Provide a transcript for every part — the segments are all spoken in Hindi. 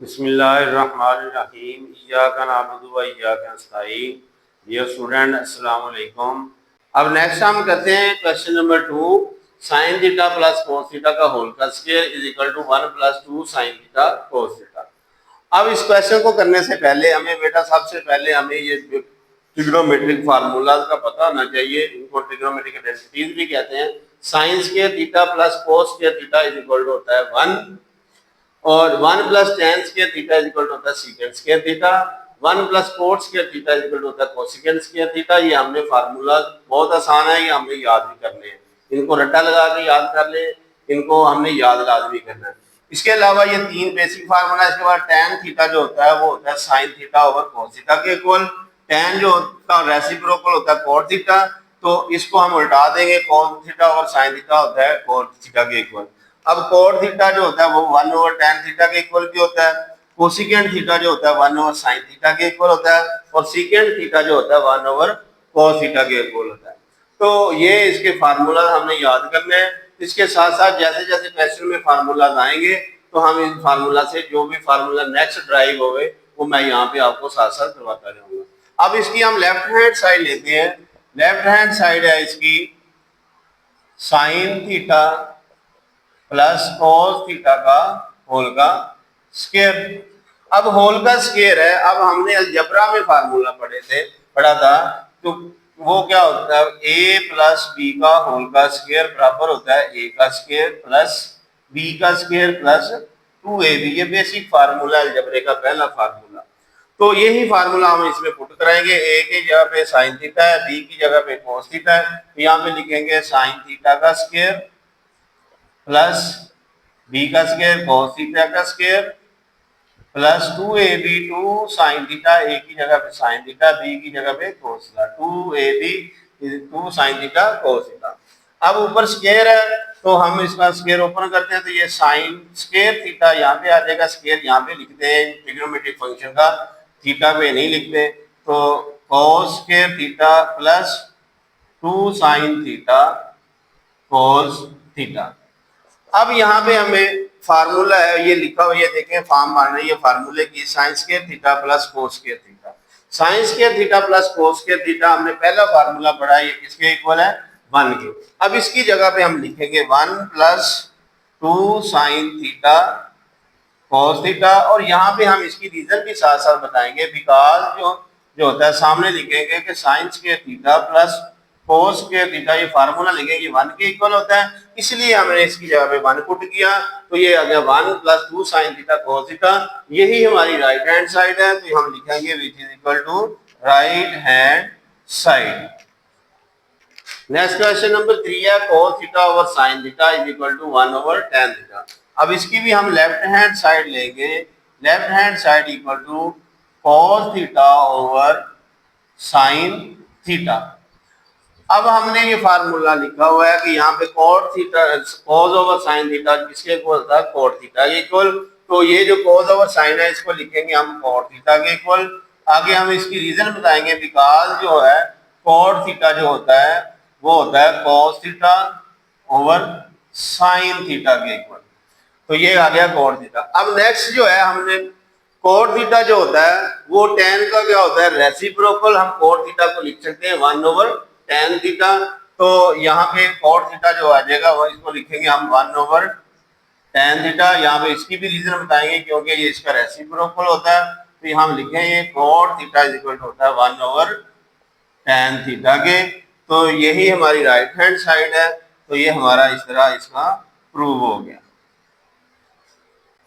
बिस्मिल्लाहिर्रहमानिर्रहीम इय्याका नअबुदु व इय्याका नस्तईन। डियर स्टूडेंट अस्सलाम वालेकुम। अब नेक्स्ट हम करते हैं question number 2। Sine theta plus cos theta का होल का square is equal to 1 plus 2 sine theta cos theta. अब इस क्वेश्चन को करने से पहले हमें बेटा सबसे पहले हमें ये ट्रिग्नोमेट्रिक फार्मूलाज का पता होना चाहिए। इनको ट्रिग्नोमेट्रिक आइडेंटिटीज भी कहते हैं। Sine square theta plus cos square theta is equal to होता है 1 और 1 plus tan square theta is equal to होता है secant square theta. 1 plus cot square theta is equal to होता है कोसेकेंड स्क्वायर थीटा। ये हमने फार्मूला बहुत आसान है, ये हमने याद भी करने हैं। इनको रट्टा लगा के याद कर ले, इनको हमने याद लाजमी करना है। इसके अलावा ये तीन बेसिक फार्मूला। इसके बाद टेन थीटा जो होता है वो होता है sign theta over cos theta के इक्वल। टेन जो होता है रेसिप्रोकल होता है कोट थीटा, तो इसको हम उल्टा देंगे, कोस थीटा और साइन थीटा होता है कोट थीटा के इक्वल। अब कोट थीटा जो होता है वो 1 ओवर टेन थीटा के इक्वल भी होता है। कोसिकेंड थीटा जो होता है 1 ओवर साइन थीटा के इक्वल होता है और सीकेंड थीटा जो होता है 1 ओवर कोस थीटा के इक्वल होता है। तो ये इसके फार्मूला हमने याद करने हैं। इसके साथ साथ जैसे जैसे क्वेश्चन में फार्मूलाज आएंगे तो हम इन फार्मूला से जो भी फार्मूला नेक्स्ट ड्राइव होवे वो मैं यहाँ पे आपको साथ साथ करवाता रहूंगा। अब इसकी हम लेफ्ट हैंड साइड लेते हैं। लेफ्ट हैंड साइड है इसकी sign theta plus cos theta का होल का स्क्वायर। अब होल का स्क्वायर है। अब हमने अलजेब्रा में फार्मूला पढ़ा था, तो वो क्या होता है, a प्लस बी का होल का स्क्वायर बराबर होता है a का स्क्वायर प्लस b का स्क्वायर प्लस 2ab। ये बेसिक फार्मूला अलजेब्रे का पहला फार्मूला। तो यही फार्मूला हम इसमें पुट कराएंगे। a की जगह पे साइन थीटा है, b की जगह पे कोस थीटा है, तो यहाँ पे लिखेंगे साइन थीटा का स्क्वायर प्लस बी का स्क्वायर कोस थीटा का square plus 2ab 2 sine theta. A की जगह पे साइन थीटा, बी की जगह पे cos theta, 2ab 2 sine theta cos theta. अब ऊपर स्क्वायर है तो हम इसका स्क्वायर ओपन करते हैं, तो ये साइन स्क्वायर थीटा यहाँ पे आ जाएगा। स्क्वायर यहाँ पे लिखते हैं ट्रिग्नोमेट्रिक फंक्शन का, थीटा पे नहीं लिखते। तो कोस square theta plus 2 sine theta cos theta. अब यहाँ पे हमें फार्मूला है ये लिखा हुआ, ये देखें फॉर्म मान रही है फार्मूले की, sign square theta plus cos square theta. Sine square theta plus cos square theta हमने पहला फार्मूला पढ़ा है, ये किसके इक्वल है 1 के। अब इसकी जगह पे हम लिखेंगे 1 plus 2 sine theta cos theta. और यहाँ पे हम इसकी रीजन भी साथ साथ बताएंगे, बिकॉज जो होता है सामने लिखेंगे कि sign square theta plus cos square theta, ये फार्मूला लिखेंगे 1 के इक्वल होता है, इसलिए हमने इसकी जगह पे 1 पुट किया, तो ये आ गया 1 plus 2 sine theta cos theta. यही हमारी राइट हैंड साइड है, तो हम लिखेंगे which is equal to right hand side. Next question number 3 है cos theta over sine theta is equal to 1 over tan theta. अब इसकी भी हम लेफ्ट हैंड साइड लेंगे। Left hand side equal to cos theta over sine theta. अब हमने ये फार्मूला लिखा हुआ है कि यहाँ पे cot theta cos over sine theta किसके इक्वल होता है, कोट थीटा के इक्वल। तो ये जो कोस ओवर साइन है इसको लिखेंगे हम कोट थीटा के इक्वल। आगे हम इसकी रीजन बताएंगे, बिकॉज जो है कोट थीटा जो होता है वो होता है cos theta over sine theta के इक्वल। तो ये आ गया कोट थीटा। अब नेक्स्ट जो है हमने कोट थीटा जो होता है वो टेन का क्या होता है रेसिप्रोकल। हम कोट थीटा को लिख सकते हैं 1 ओवर टेन थीटा। तो यहाँ पे कोट थीटा जो आ जाएगा वो इसको लिखेंगे हम 1 ओवर टेन थीटा। यहाँ पे इसकी भी रीजन बताएंगे क्योंकि ये इसका रेसिप्रोकल होता है, तो हम लिखेंगे cot theta is equal to होता है 1 ओवर टेन थीटा के। तो यही हमारी राइट हैंड साइड है, तो ये हमारा इस तरह इसका प्रूव हो गया।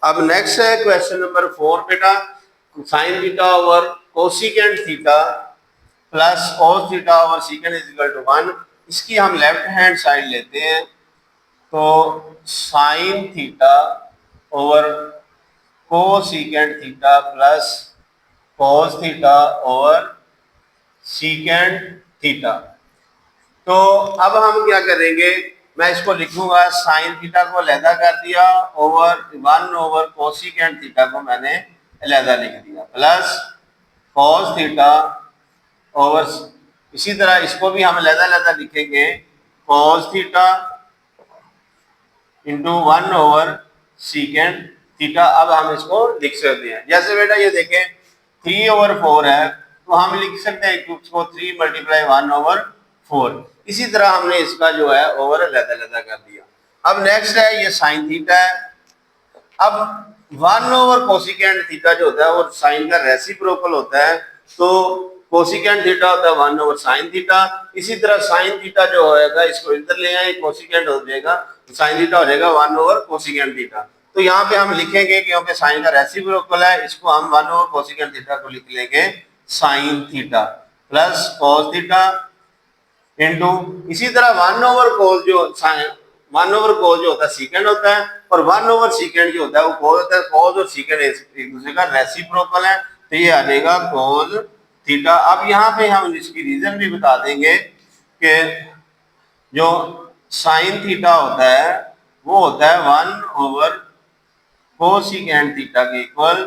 अब नेक्स्ट है क्वेश्चन नंबर 4 बेटा, sine theta over cosecant theta plus cos theta over secant is equal to 1। इसकी हम लेफ्ट हैंड साइड लेते हैं, तो sine theta over cosecant theta plus cos theta over secant theta. तो अब हम क्या करेंगे, मैं इसको लिखूंगा साइन थीटा को अलहदा कर दिया ओवर 1 ओवर कोसिकेंड थीटा को मैंने अलहदा लिख दिया प्लस कोस थीटा ओवर, इसी तरह इसको भी हम अलग-अलग लिखेंगे cos theta into 1 over secant theta. अब हम इसको लिख सकते हैं, जैसे बेटा ये देखें 3/4 है तो हम लिख सकते हैं कि उसको 3 × 1/4। इसी तरह हमने इसका जो है ओवर अलग-अलग कर दिया। अब नेक्स्ट है ये साइन थीटा है। अब 1 कोसिकेंट थीटा जो होता है वो साइन का रेसिप्रोकल होता है, तो कोसिकेंट थीटा होता है 1 साइन थीटा। इसी तरह साइन थीटा जो होएगा इसको इधर ले आए, कोसिकेंट हो जाएगा, साइन थीटा हो जाएगा 1 कोसिकेंट थीटा। तो यहाँ पे हम लिखेंगे क्योंकि साइन का रेसिप्रोकल है, इसको हम 1 कोसिकेंट थीटा को लिख लेंगे sign theta plus cos theta into, इसी तरह 1/cos जो 1/cos जो होता है सीकेंड होता है, और 1/secant जो होता है वो cos होता है। cos और secant एक दूसरे का रेसिप्रोकल है, तो ये आ जाएगा cos थीटा। अब यहाँ पे हम इसकी रीजन भी बता देंगे कि जो साइन थीटा होता है वो होता है 1/cosecant थीटा के इक्वल,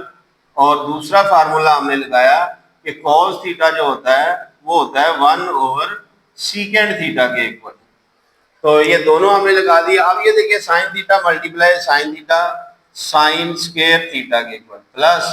और दूसरा फार्मूला हमने लगाया कि cos थीटा जो होता है वो होता है 1/secant थीटा के इक्वल। तो ये दोनों हमने लगा दिया। अब ये देखिए sine theta multiply sine theta sine square theta के equal, plus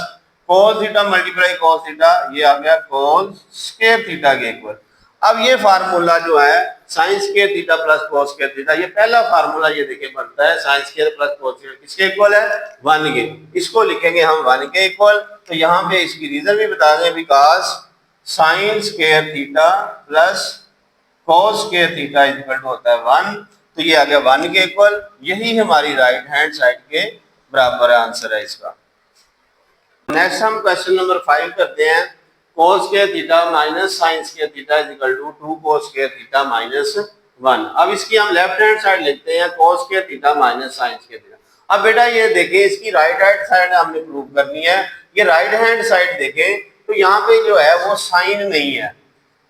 cos theta multiply cos theta, ये आ गया cos स्क्वायर थीटा के इक्वल। अब ये फार्मूला जो है sine square theta plus cos square theta, ये पहला फार्मूला ये देखिए बनता है sine square plus cos square किसके इक्वल है 1 के, इसको लिखेंगे हम 1 के इक्वल। तो यहाँ पे इसकी रीजन भी बता दें, because sine square theta plus cos square theta equal to होता है 1, तो ये आ गया 1 के इक्वल। यही हमारी राइट हैंड साइड के बराबर आंसर है इसका। नेक्स्ट हम क्वेश्चन नंबर 5 करते हैं। cos square theta minus sine square theta equal to 2 cos square theta minus 1। अब इसकी हम लेफ्ट हैंड साइड लिखते हैं cos square theta minus sine square theta. अब बेटा ये देखिए इसकी राइट हैंड साइड हमने प्रूव करनी है। ये राइट हैंड साइड देखें तो यहाँ पे जो है वो साइन नहीं है,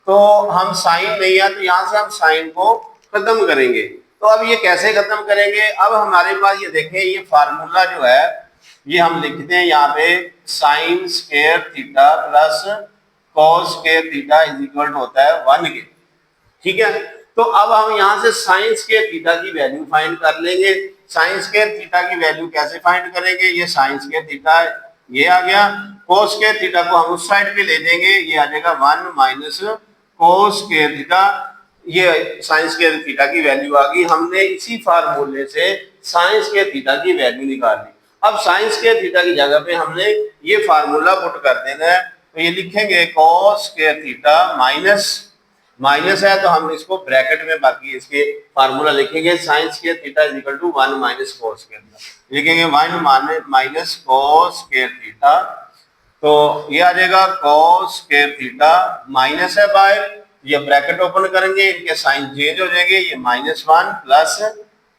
तो हम साइन नहीं है तो यहाँ से हम साइन को खत्म करेंगे। तो अब ये कैसे खत्म करेंगे, अब हमारे पास ये देखें ये फार्मूला जो है ये हम लिखते हैं यहाँ पे sine square theta plus cos square theta is equal to होता है 1 के, ठीक है। तो अब हम यहाँ से साइन स्क्वायर थीटा की वैल्यू फाइंड कर लेंगे। साइन स्क्वायर थीटा की वैल्यू कैसे फाइंड करेंगे, ये साइन स्क्वायर थीटा ये आ गया, cos स्क्वायर थीटा को हम उस साइड पे ले देंगे, ये आ जाएगा 1 माइनस cos स्क्वायर थीटा, ये साइन स्क्वायर थीटा की वैल्यू आ गई। हमने इसी फार्मूले से साइन स्क्वायर थीटा की वैल्यू निकाल ली। अब साइन स्क्वायर थीटा की जगह पे हमने ये फार्मूला पुट कर देना है, तो ये लिखेंगे cos square theta minus minus है तो हम इसको ब्रैकेट में बाकी इसके फार्मूला लिखेंगे sine square theta is equal to 1 minus cos square theta, लिखेंगे 1 माइनस cos स्क्वायर थीटा, तो ये आ जाएगा cos स्क्वायर थीटा माइनस है बाहर, ये ब्रैकेट ओपन करेंगे इनके साइन चेंज हो जाएंगे, ये -1 प्लस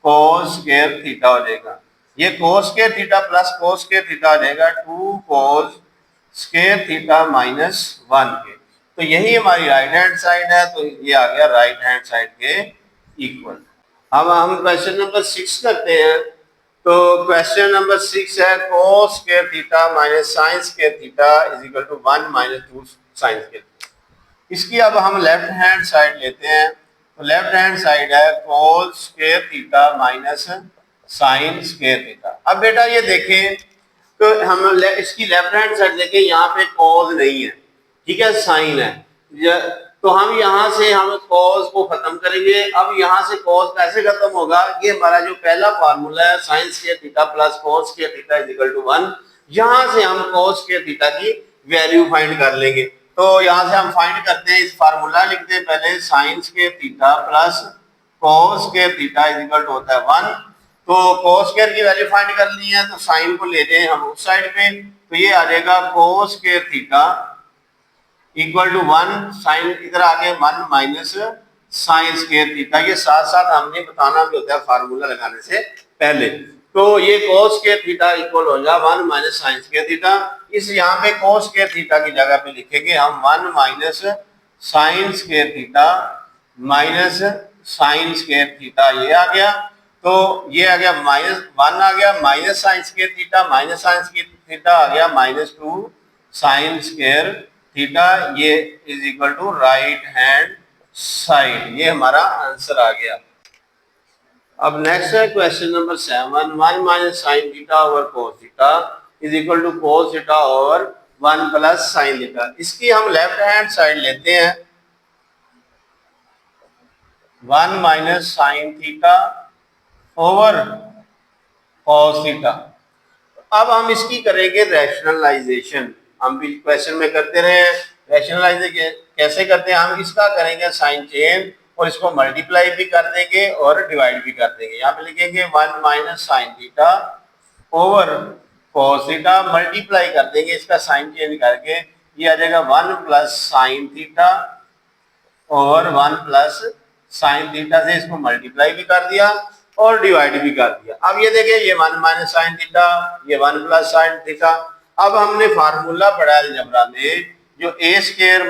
cos स्क्वायर थीटा हो जाएगा, ये cos square theta plus cos square theta आ जाएगा 2 cos स्क्वायर थीटा -1 के। तो यही हमारी राइट हैंड साइड है, तो ये आ गया राइट हैंड साइड के इक्वल। अब हम क्वेश्चन नंबर 6 करते हैं। तो क्वेश्चन नंबर 6 है cos square theta minus sine square theta is equal to 1 minus 2 sine square. इसकी अब हम लेफ्ट हैंड साइड लेते हैं, तो लेफ्ट हैंड साइड है cos square theta minus sine square theta. अब बेटा ये देखें तो हम इसकी लेफ्ट हैंड साइड देखें, यहाँ पे cos नहीं है, ठीक है, साइन है, तो हम यहाँ से हम cos को खत्म करेंगे। अब यहाँ से cos कैसे खत्म होगा, ये हमारा जो पहला फार्मूला है sine square theta plus cos square theta is equal to 1, यहाँ से हम cos स्क्वायर थीटा की वैल्यू फाइंड कर लेंगे। तो यहाँ से हम फाइंड करते हैं, इस फार्मूला लिखते हैं पहले sine square theta plus cos square theta is equal to होता है 1। तो cos स्क्वायर की वैल्यू फाइंड करनी है तो साइन को ले दें हम उस साइड पे, तो ये आ जाएगा cos square theta equal to 1, sine इधर आगे 1 माइनस साइन स्क्वायर थीटा, ये साथ साथ हमने बताना भी होता है फार्मूला लगाने से पहले। तो ये cos स्क्वायर थीटा इक्वल हो जाएगा 1 माइनस साइन स्क्वायर थीटा। इस यहाँ पे cos स्क्वायर थीटा की जगह पे लिखेंगे हम 1 minus sine square theta minus sine square theta, ये आ गया, तो ये आ गया -1 आ गया, minus sine square theta minus sine square theta आ गया -2 साइन स्क्वायर थीटा, ये is equal to right hand side, ये हमारा आंसर आ गया। अब नेक्स्ट है question number 7, 1 minus sine theta over cos theta is equal to cos theta over 1 plus sine theta. इसकी हम लेफ्ट हैंड साइड लेते हैं, 1 minus sine theta over cos theta. अब हम इसकी करेंगे रैशनलाइजेशन, हम भी क्वेश्चन में करते रहे हैं। रैशनलाइजेशन कैसे करते हैं, हम इसका करेंगे साइन चेंज और इसको मल्टीप्लाई भी कर देंगे और डिवाइड भी कर देंगे। यहाँ पे लिखेंगे 1 minus sine theta over cos theta, multiply कर देंगे इसका साइन चेंज करके, ये आ जाएगा 1 plus sine theta over 1 plus sine theta से इसको मल्टीप्लाई भी कर दिया और डिवाइड भी कर दिया। अब ये देखिए ये 1 माइनस साइन थीटा, ये 1 प्लस साइन थीटा। अब हमने फार्मूला पढ़ा अलजेब्रा में, जो ए स्क्वायर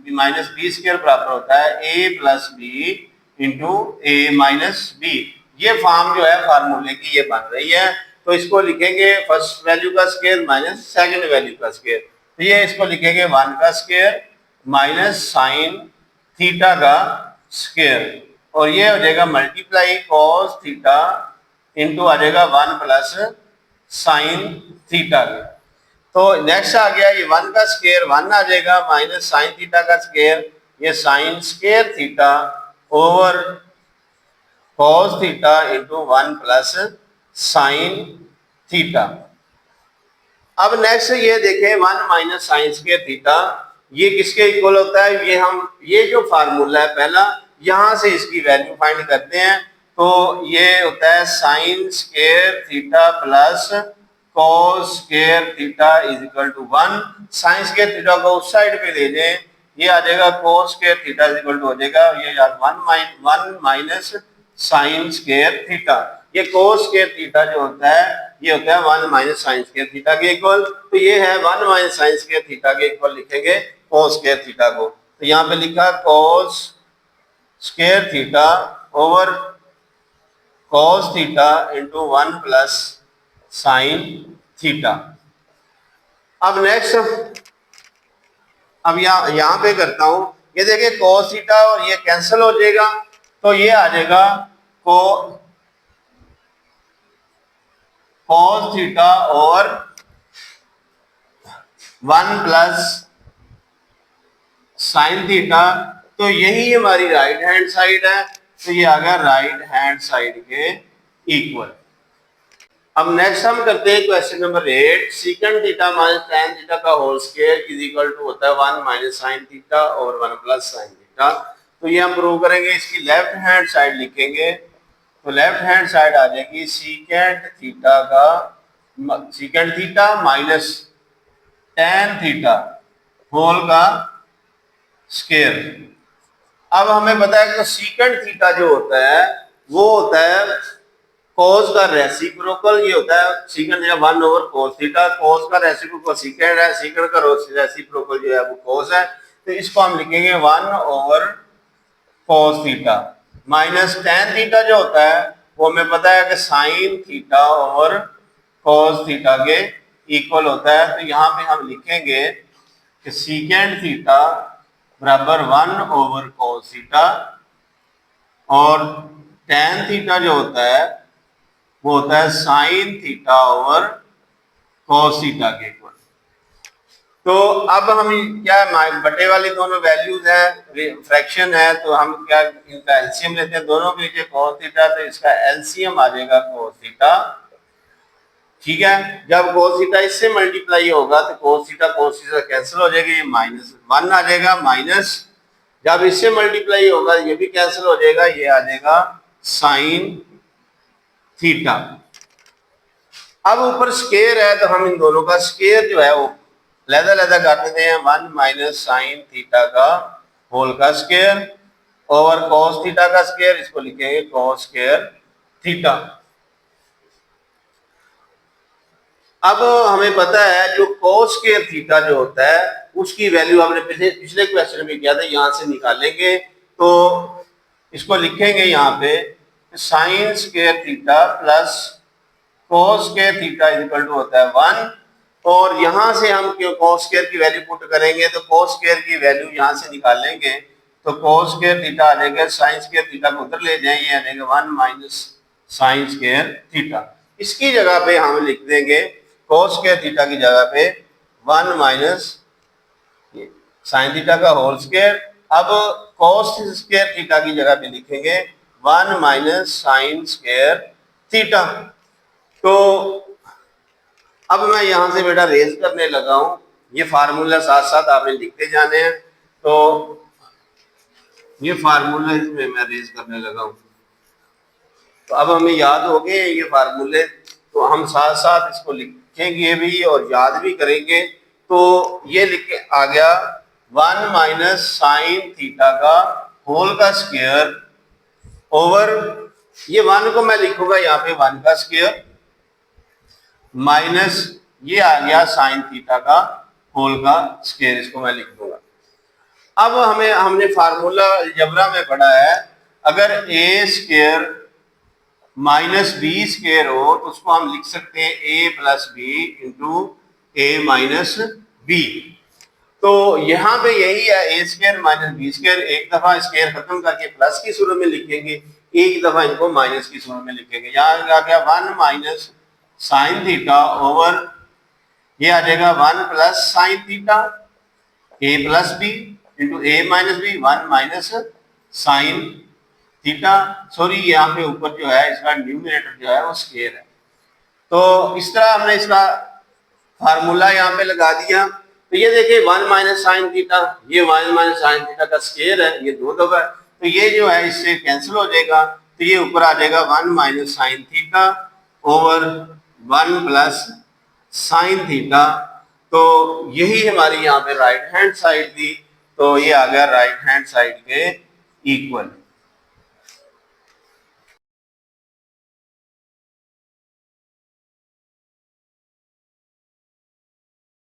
माइनस बी स्क्वायर बराबर होता है ए plus B into A minus B. ये फॉर्म जो है फार्मूले की ये बन रही है, तो इसको लिखेंगे फर्स्ट वैल्यू का स्क्वायर माइनस सेकंड वैल्यू का स्क्वायर। तो ये इसको लिखेंगे 1 का स्क्वायर माइनस साइन थीटा का स्क्वायर, और ये हो जाएगा मल्टीप्लाई कॉस थीटा इंटू आ जाएगा 1 प्लस साइन थीटा का। तो नेक्स्ट आ गया ये 1 का स्क्वायर 1 आ जाएगा माइनस साइन थीटा का स्क्वायर, ये sign square theta over cos theta into 1 plus sine theta. अब नेक्स्ट ये देखें 1 माइनस साइन स्क्वायर थीटा, ये किसके इक्वल होता है, ये जो फार्मूला है पहला, यहां से इसकी वैल्यू फाइंड करते हैं। तो ये होता है sine square theta plus cos square theta is equal to 1। Sine square theta को उस साइड पे ले जाएं, ये आ जाएगा cos square theta is equal to हो जाएगा ये 1 माइनस साइन स्क्वायर थीटा। ये कॉस स्क्वायर थीटा जो होता है ये होता है 1 माइनस साइन स्क्वायर थीटा के इक्वल। तो ये है 1 माइनस साइन स्क्वायर थीटा के इक्वल लिखेंगे कॉस स्क्वायर थीटा को। तो यहाँ पे लिखा cos square theta over cos theta into 1 plus sine theta. अब नेक्स्ट अब यहाँ पे करता हूं, ये देखिए कॉस थीटा और ये कैंसिल हो जाएगा, तो ये आ जाएगा कॉस थीटा और 1 प्लस साइन थीटा। तो यही हमारी राइट हैंड साइड है, तो ये आ गया राइट हैंड साइड के इक्वल। अब नेक्स्ट हम करते हैं question number 8, secant theta minus tan theta का whole square is equal to होता है 1 माइनस साइन थीटा और 1 प्लस साइन थीटा। तो ये हम प्रूव करेंगे, इसकी लेफ्ट हैंड साइड लिखेंगे, तो लेफ्ट हैंड साइड आ जाएगी secant theta minus tan theta whole का स्क्वायर। अब हमें पता है कि सीकेंड थीटा जो होता है वो होता है cos का रेसिप्रोकल, ये होता है secant theta 1 over cos theta. cos का रेसिप्रोकल सीकेंड है, सीकेंड का रेसिप्रोकल जो है वो cos है, तो इसको हम लिखेंगे 1 over cos theta minus tan theta जो होता है वो हमें पता है कि sign theta over cos theta के इक्वल होता है। तो यहाँ पे हम लिखेंगे कि सीकेंड थीटा बराबर 1 ओवर cos थीटा और tan थीटा जो होता है वो होता है sign theta over cos theta के इक्वल। तो अब हम क्या बटे वाली दोनों वैल्यूज है, फ्रैक्शन है, तो हम क्या इनका एलसीएम लेते हैं, दोनों के नीचे cos थीटा, तो इसका एलसीएम आ जाएगा cos थीटा। ठीक है, जब cos थीटा इससे मल्टीप्लाई होगा तो cos थीटा कैंसिल हो जाएगा, ये -1 आ जाएगा, माइनस जब इससे मल्टीप्लाई होगा ये भी कैंसिल हो जाएगा, ये आ जाएगा साइन थीटा। अब ऊपर स्क्वायर है तो हम इन दोनों का स्क्वायर जो है वो लहदा कर देते हैं, 1 माइनस साइन थीटा का होल का स्क्वायर ओवर cos थीटा का स्क्वायर, इसको लिखेंगे cos स्क्वायर थीटा। अब हमें पता है जो cos स्क्वायर थीटा जो होता है उसकी वैल्यू हमने पिछले क्वेश्चन में किया था, यहां से निकालेंगे। तो इसको लिखेंगे यहाँ पे sine square theta plus cos square theta equal to होता है 1, और यहां से हम cos स्क्वायर की वैल्यू पुट करेंगे तो cos स्क्वायर की वैल्यू यहां से निकालेंगे तो cos स्क्वायर थीटा आ जाएगा, sin स्क्वायर थीटा को उधर ले जाएं, ये आ जाएगा 1 माइनस sin स्क्वायर थीटा। इसकी जगह पे हम लिख देंगे cos स्क्वायर थीटा की जगह पे 1 माइनस sin थीटा का होल स्क्वायर। अब cos स्क्वायर थीटा की जगह पे लिखेंगे 1 माइनस sin स्क्वायर थीटा। तो अब मैं यहां से बेटा रेज करने लगा हूं, ये फार्मूला साथ साथ आपने लिखते जाने हैं। तो ये फार्मूला इसमें मैं रेज करने लगा हूं, तो अब हमें याद हो गए ये फार्मूले, तो हम साथ साथ इसको लिखेंगे भी और याद भी करेंगे। तो ये लिख के आ गया 1 माइनस साइन थीटा का होल का स्क्वायर ओवर, ये 1 को मैं लिखूंगा यहाँ पे 1 का स्क्वायर माइनस ये आ गया साइन थीटा का होल का स्क्वायर, इसको मैं लिख दूंगा। अब हमने फार्मूला अलजेब्रा में पढ़ा है, अगर ए स्क्वायर माइनस बी स्क्वायर हो तो उसको हम लिख सकते हैं ए plus B into A minus B. तो यहाँ पे यही है, ए स्क्वायर माइनस बी स्क्वायर, एक दफा स्क्वायर खत्म करके प्लस की सूरत में लिखेंगे, एक दफा इनको माइनस की सूरत में लिखेंगे। यहाँ आ गया 1 माइनस साइन थीटा ओवर ये आ जाएगा 1 plus sine theta A plus B into A minus B, 1 minus sine theta. Sorry यहाँ पे ऊपर जो है इसका न्यूमरेटर जो है वो स्क्वायर है। तो इस तरह हमने इसका फार्मूला यहाँ पे लगा दिया। तो ये देखिए 1 माइनस साइन थीटा, ये 1 माइनस साइन थीटा का स्क्वायर है, ये 2 दफा है, तो ये जो है इससे कैंसिल हो जाएगा। तो ये ऊपर आ जाएगा 1 minus sine theta over 1 plus sine theta. तो यही हमारी यहाँ पे राइट हैंड साइड थी, तो ये आ गया राइट हैंड साइड के इक्वल।